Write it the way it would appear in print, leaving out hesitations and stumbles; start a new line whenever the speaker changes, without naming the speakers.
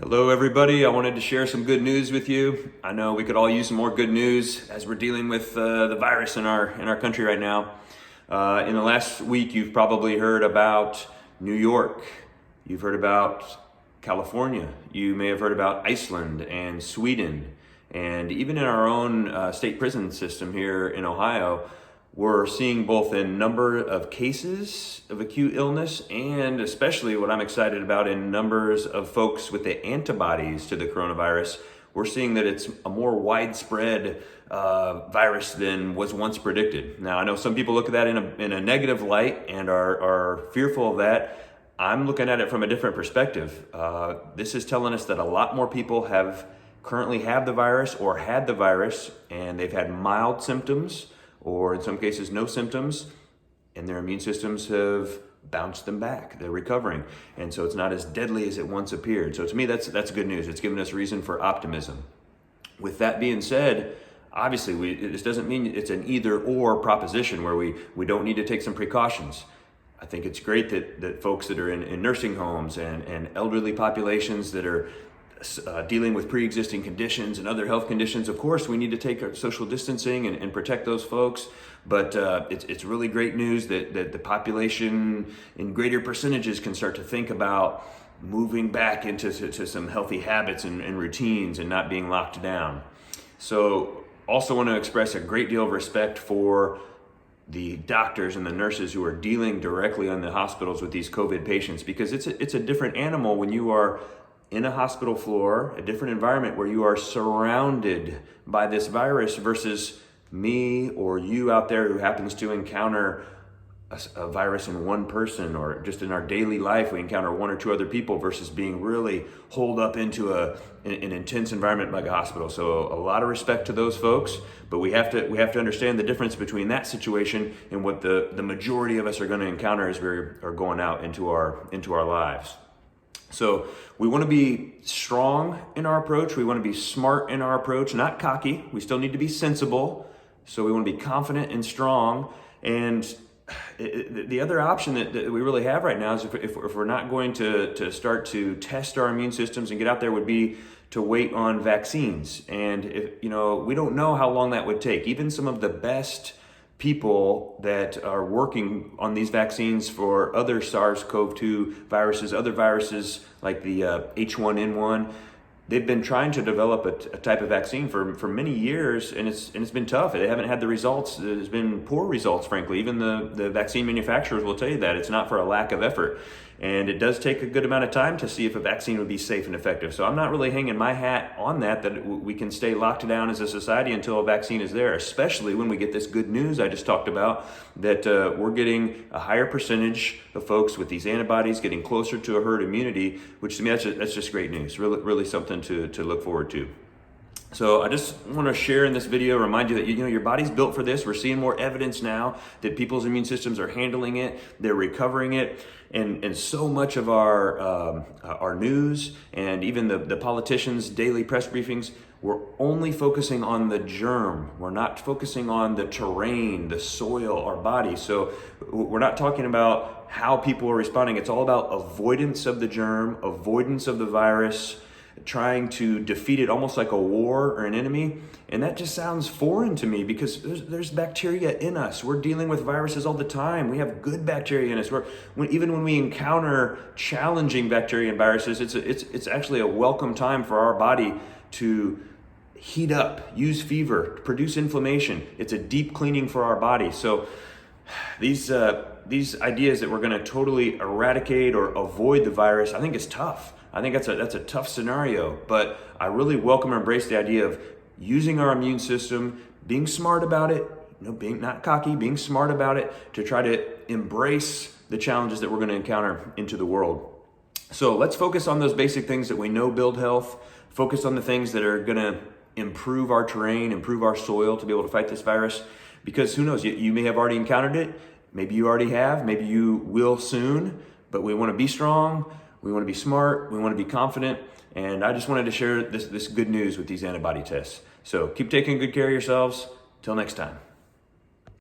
Hello everybody, I wanted to share some good news with you. I know we could all use some more good news as we're dealing with the virus in our country right now. In the last week, you've probably heard about New York, you've heard about California, you may have heard about Iceland and Sweden, and even in our own state prison system here in Ohio, we're seeing both a number of cases of acute illness and especially what I'm excited about in numbers of folks with the antibodies to the coronavirus. We're seeing that it's a more widespread virus than was once predicted. Now, I know some people look at that in a negative light and are fearful of that. I'm looking at it from a different perspective. This is telling us that a lot more people currently have the virus or had the virus, and they've had mild symptoms, or in some cases no symptoms, and their immune systems have bounced them back. They're recovering. And so it's not as deadly as it once appeared. So to me, that's good news. It's given us reason for optimism. With that being said, obviously, this doesn't mean it's an either or proposition where we don't need to take some precautions. I think it's great that folks that are in nursing homes and elderly populations that are dealing with pre-existing conditions and other health conditions, of course, we need to take our social distancing and protect those folks. But it's really great news that the population in greater percentages can start to think about moving back into some healthy habits and routines and not being locked down. So also want to express a great deal of respect for the doctors and the nurses who are dealing directly on the hospitals with these COVID patients, because it's a different animal when you are in a hospital floor, a different environment where you are surrounded by this virus versus me or you out there who happens to encounter a virus in one person, or just in our daily life we encounter one or two other people versus being really holed up into an intense environment like a hospital. So a lot of respect to those folks, but we have to understand the difference between that situation and what the majority of us are going to encounter as we are going out into our lives. So we want to be strong in our approach. We want to be smart in our approach, not cocky. We still need to be sensible. So we want to be confident and strong. And the other option that we really have right now is if we're not going to start to test our immune systems and get out there, would be to wait on vaccines. And we don't know how long that would take. Even some of the best people that are working on these vaccines for other SARS-CoV-2 viruses, other viruses like the H1N1, they've been trying to develop a type of vaccine for many years, and it's been tough. They haven't had the results. There's been poor results, frankly. Even the vaccine manufacturers will tell you that. It's not for a lack of effort. And it does take a good amount of time to see if a vaccine would be safe and effective. So I'm not really hanging my hat on that we can stay locked down as a society until a vaccine is there, especially when we get this good news I just talked about, that we're getting a higher percentage of folks with these antibodies getting closer to a herd immunity, which to me, that's just great news. Really something to look forward to. So I just want to share in this video, remind you that your body's built for this. We're seeing more evidence now that people's immune systems are handling it, they're recovering it, and so much of our news and even the politicians' daily press briefings, we're only focusing on the germ. We're not focusing on the terrain, the soil, our body. So we're not talking about how people are responding. It's all about avoidance of the germ, avoidance of the virus, trying to defeat it almost like a war or an enemy. And that just sounds foreign to me because there's bacteria in us. We're dealing with viruses all the time. We have good bacteria in us. Even when we encounter challenging bacteria and viruses, it's actually a welcome time for our body to heat up, use fever, produce inflammation. It's a deep cleaning for our body. So these ideas that we're going to totally eradicate or avoid the virus, I think is tough. I think that's a tough scenario, but I really welcome and embrace the idea of using our immune system, being smart about it, being not cocky, being smart about it to try to embrace the challenges that we're going to encounter into the world. So let's focus on those basic things that we know build health, focus on the things that are going to improve our terrain, improve our soil to be able to fight this virus, because who knows, you may have already encountered it, maybe you already have, maybe you will soon, but we want to be strong. We want to be smart, we want to be confident, and I just wanted to share this good news with these antibody tests. So keep taking good care of yourselves. Till next time.